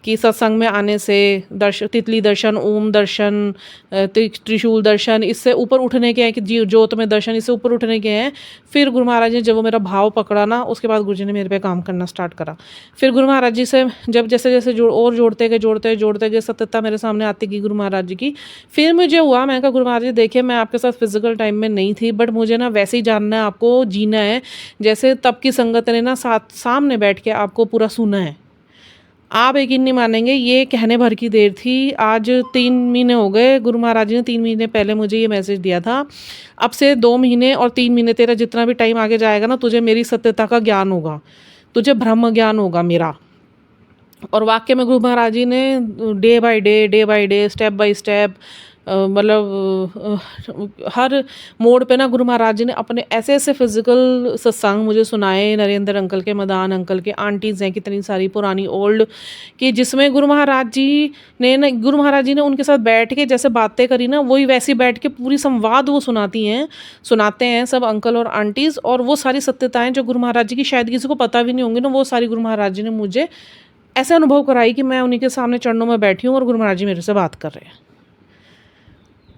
कि सत्संग में आने से तितली दर्शन, ओम दर्शन, त्रिशूल दर्शन, इससे ऊपर उठने के हैं कि ज्योत में दर्शन, इससे ऊपर उठने के हैं। फिर गुरु महाराज ने जब वो मेरा भाव पकड़ा ना, उसके बाद गुरु जी ने मेरे पे काम करना स्टार्ट करा। फिर गुरु महाराज जी से जब जैसे जैसे जोड़ते गए सत्यता मेरे सामने आती गई गुरु महाराज जी की। फिर मुझे हुआ, मैं कहा गुरु महाराज जी देखिए, मैं आपके साथ फिजिकल टाइम में नहीं थी, बट मुझे ना वैसे ही जानना है, आपको जीना है जैसे तब की संगत ने ना सामने बैठ के आपको पूरा सुना है। आप यकीन नहीं मानेंगे, ये कहने भर की देर थी। आज 3 महीने हो गए, गुरु महाराज जी ने 3 महीने पहले मुझे ये मैसेज दिया था, अब से 2 महीने और 3 महीने तेरा जितना भी टाइम आगे जाएगा ना, तुझे मेरी सत्यता का ज्ञान होगा, तुझे ब्रह्म ज्ञान होगा मेरा। और वाकई में गुरु महाराज जी ने day by day step by step हर मोड़ पे ना गुरु महाराज जी ने अपने ऐसे ऐसे फिजिकल सत्संग मुझे सुनाए। नरेंद्र अंकल के, मदान अंकल के, आंटीज़ हैं कितनी सारी पुरानी ओल्ड, कि जिसमें गुरु महाराज जी ने उनके साथ बैठ के जैसे बातें करी ना, वही वैसी बैठ के पूरी संवाद वो सुनाते हैं सब अंकल और आंटीज़। और वो सारी सत्यताएं जो गुरु महाराज जी की शायद किसी को पता भी नहीं होंगी ना, वो सारी गुरु महाराज जी ने मुझे ऐसे अनुभव कराई कि मैं उन्हीं के सामने चरणों में बैठी हूँ और गुरु महाराज जी मेरे से बात कर रहे हैं।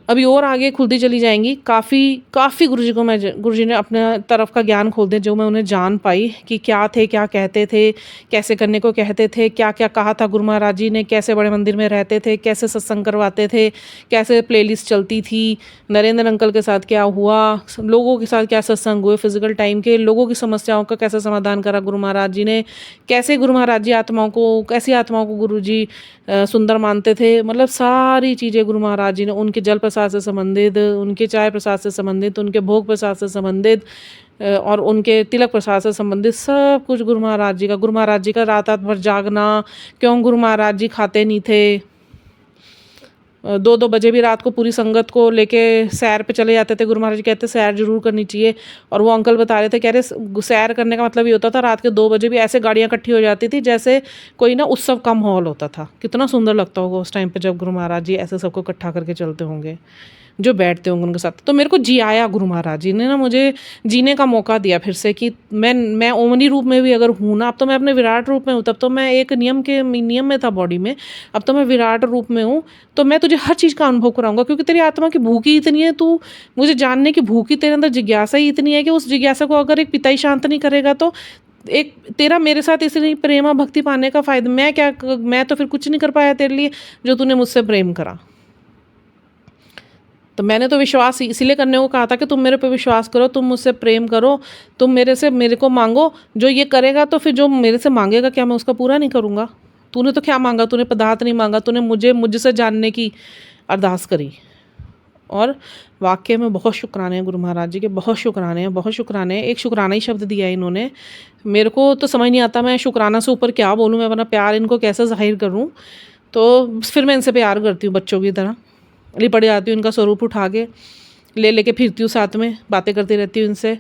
अभी और आगे खुलती चली जाएंगी। काफ़ी गुरु जी ने अपने तरफ का ज्ञान खोल दिया, जो मैं उन्हें जान पाई कि क्या थे, क्या कहते थे, कैसे करने को कहते थे, क्या क्या कहा था गुरु महाराज जी ने, कैसे बड़े मंदिर में रहते थे, कैसे सत्संग करवाते थे, कैसे प्लेलिस्ट चलती थी, नरेंद्र अंकल के साथ क्या हुआ, लोगों के साथ क्या सत्संग हुए, फिजिकल टाइम के लोगों की समस्याओं का कैसे समाधान करा गुरु महाराज जी ने, कैसे गुरु महाराज जी कैसी आत्माओं को गुरु जी सुंदर मानते थे। मतलब सारी चीज़ें गुरु महाराज जी ने, उनके जल प्रसाद से संबंधित, उनके चाय प्रसाद से संबंधित, उनके भोग प्रसाद से संबंधित और उनके तिलक प्रसाद से संबंधित सब कुछ गुरु महाराज जी का रात भर जागना, क्यों गुरु महाराज जी खाते नहीं थे, 2-2 बजे भी रात को पूरी संगत को लेके सैर पे चले जाते थे। गुरु महाराज जी कहते सैर जरूर करनी चाहिए। और वो अंकल बता रहे थे, कह रहे सैर करने का मतलब ये होता था, रात के 2 बजे भी ऐसे गाड़ियाँ इकट्ठी हो जाती थी जैसे कोई ना उत्सव का माहौल होता था। कितना सुंदर लगता होगा उस टाइम पे जब गुरु महाराज जी ऐसे सबको इकट्ठा करके चलते होंगे, जो बैठते होंगे उनके साथ। तो मेरे को जी आया, गुरु महाराज जी ने ना मुझे जीने का मौका दिया फिर से कि मैं ओमनी रूप में भी अगर हूँ ना, अब तो मैं अपने विराट रूप में हूँ, तब तो मैं एक नियम में था बॉडी में, अब तो मैं विराट रूप में हूँ। तो मैं तुझे हर चीज़ का अनुभव कराऊंगा, क्योंकि तेरी आत्मा की भूख ही इतनी है, तू मुझे जानने की भूख ही, तेरे अंदर जिज्ञासा ही इतनी है कि उस जिज्ञासा को अगर एक पिता ही शांत नहीं करेगा तो एक तेरा मेरे साथ इसलिए प्रेमा भक्ति पाने का फ़ायदा मैं तो फिर कुछ नहीं कर पाया तेरे लिए जो तूने मुझसे प्रेम करा। तो मैंने तो विश्वास इसीलिए करने को कहा था कि तुम मेरे पे विश्वास करो, तुम मुझसे प्रेम करो, तुम मेरे को मांगो, जो ये करेगा तो फिर जो मेरे से मांगेगा क्या मैं उसका पूरा नहीं करूँगा। तूने तो क्या मांगा, तूने पदार्थ नहीं मांगा, तूने मुझसे जानने की अरदास करी। और वाकई में बहुत शुक्राने हैं गुरु महाराज जी के, बहुत शुक्राने हैं। एक शुक्राना ही शब्द दिया है इन्होंने, मेरे को तो समझ नहीं आता मैं शुक्राना से ऊपर क्या बोलूँ, मैं अपना प्यार इनको कैसे जाहिर करूँ। तो फिर मैं इनसे प्यार करती हूँ बच्चों की तरह, लिपट जाती हूँ, इनका स्वरूप उठा के लेके फिरती हूँ, साथ में बातें करती रहती हूँ इनसे।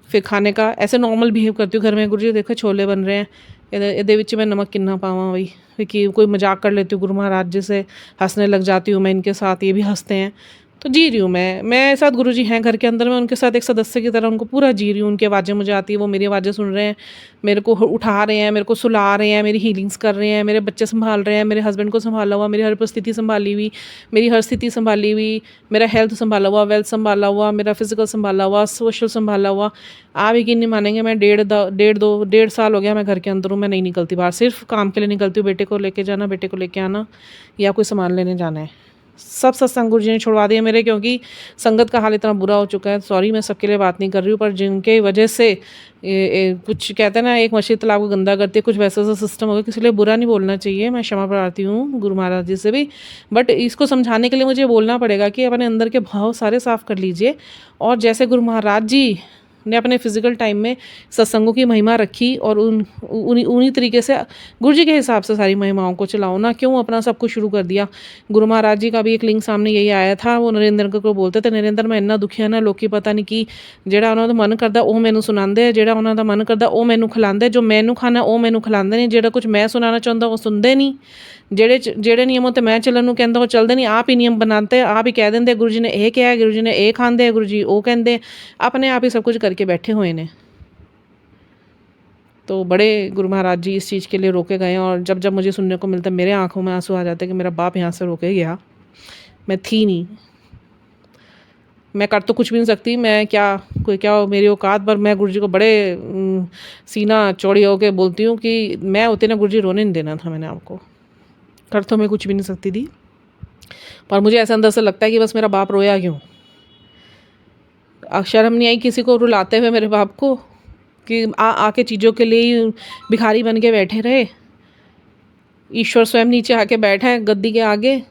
फिर खाने का ऐसे नॉर्मल बिहेव करती हूँ घर में, गुरु जी देखो छोले बन रहे हैं, ਇਹਦੇ ਵਿੱਚ मैं नमक कितना पावा भाई, कि कोई मजाक कर लेती हूँ गुरु महाराज जी से, हंसने लग जाती हूँ मैं इनके साथ, ये भी हंसते हैं। तो जी रही हूँ मैं साथ गुरु जी हैं घर के अंदर, मैं उनके साथ एक सदस्य की तरह उनको पूरा जी रही हूँ। उनकी आवाज़ें मुझे आती है, वो मेरी आवाज़ें सुन रहे हैं, मेरे को उठा रहे हैं, मेरे को सुला रहे हैं, मेरी हीलिंग्स कर रहे हैं, मेरे बच्चे संभाल रहे हैं, मेरे हस्बैंड को संभाला हुआ, मेरी हर परिस्थिति संभाली हुई, मेरी हर स्थिति संभाली हुई, मेरा हेल्थ संभाला हुआ, वेल्थ संभाला हुआ, मेरा फिजिकल संभाला हुआ, सोशल संभाला हुआ। आप यकीन नहीं मानेंगे, मैं 1.5 साल हो गया मैं घर के अंदर हूँ, मैं नहीं निकलती बाहर, सिर्फ काम के लिए निकलती हूँ, बेटे को लेके जाना, बेटे को लेके आना, या कोई सामान लेने जाना है। सब सत्संग गुरु जी ने छुड़वा दिए मेरे, क्योंकि संगत का हाल इतना बुरा हो चुका है। सॉरी मैं सबके लिए बात नहीं कर रही हूँ, पर जिनके वजह से कुछ कहते हैं ना, एक मछली तालाब को गंदा करती है, कुछ वैसा सा सिस्टम होगा, किसी लिए बुरा नहीं बोलना चाहिए, मैं क्षमा प्रार्थी हूँ गुरु महाराज जी से भी। बट इसको समझाने के लिए मुझे बोलना पड़ेगा कि अपने अंदर के भाव सारे साफ़ कर लीजिए। और जैसे गुरु महाराज जी ने अपने फिजिकल टाइम में सत्संगों की महिमा रखी, और उन्हीं तरीके से गुरु जी के हिसाब से सारी महिमाओं को चलाओ ना, क्यों अपना सब कुछ शुरू कर दिया। गुरु महाराज जी का भी एक लिंक सामने यही आया था, वो नरेंद्र को बोलते थे, नरेंद्र मैं इन्ना दुखिया ना, लोग पता नहीं कि ਜਿਹੜਾ ਉਹਨਾਂ ਦਾ ਮਨ ਕਰਦਾ ਉਹ ਮੈਨੂੰ ਸੁਣਾਉਂਦੇ, ਜਿਹੜਾ ਉਹਨਾਂ ਦਾ ਮਨ ਕਰਦਾ ਉਹ ਮੈਨੂੰ ਖਿਲਾਉਂਦੇ, ਜੋ ਮੈਨੂੰ ਖਾਣਾ ਉਹ ਮੈਨੂੰ ਖਿਲਾਉਂਦੇ ਨਹੀਂ, ਜਿਹੜਾ ਕੁਝ ਮੈਂ ਸੁਣਾਉਣਾ ਚਾਹੁੰਦਾ ਉਹ ਸੁਣਦੇ ਨਹੀਂ, ਜਿਹੜੇ ਨਿਯਮਾਂ ਤੇ ਮੈਂ ਚੱਲਣ ਨੂੰ ਕਹਿੰਦਾ ਉਹ ਚੱਲਦੇ ਨਹੀਂ, ਆਪ ਹੀ ਨਿਯਮ ਬਣਾते, आप ही कह देंगे गुरु जी ने ਇਹ ਕਿਹਾ, गुरु जी ने ਇਹ ਖਾਂਦੇ, गुरु जी ਉਹ ਕਹਿੰਦੇ, अपने आप ही सब कुछ करके बैठे हुए ने। तो बड़े गुरु महाराज जी इस चीज़ के लिए रोके गए हैं, और जब जब मुझे सुनने को मिलता है मेरे आँखों में आंसू आ जाते हैं कि मेरा बाप यहाँ से रोके गया। मैं थी नहीं, मैं कर तो कुछ भी नहीं सकती, मैं क्या कोई क्या मेरी औकात पर मैं गुरुजी को बड़े सीना चौड़ी होके बोलती हूँ कि मैं होते ना गुरुजी रोने नहीं देना था मैंने आपको। कर तो मैं कुछ भी नहीं सकती थी, पर मुझे ऐसा अंदर से लगता है कि बस मेरा बाप रोया क्यों। शर्म नहीं आई किसी को रुलाते हुए मेरे बाप को कि आके चीज़ों के लिए ही भिखारी बन के बैठे रहे। ईश्वर स्वयं नीचे आके बैठा है गद्दी के आगे,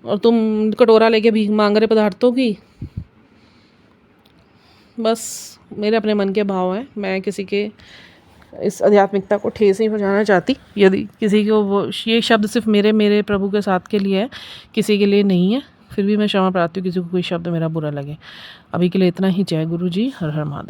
और तुम कटोरा लेके भीख मांग रहे पदार्थों की। बस मेरे अपने मन के भाव हैं, मैं किसी के इस आध्यात्मिकता को ठेस नहीं पहुंचाना चाहती। यदि किसी को वो ये शब्द सिर्फ मेरे प्रभु के साथ के लिए है, किसी के लिए नहीं है, फिर भी मैं क्षमा प्रार्थी हूँ किसी को कोई शब्द मेरा बुरा लगे। अभी के लिए इतना ही। जय गुरु जी, हर हर महादेव।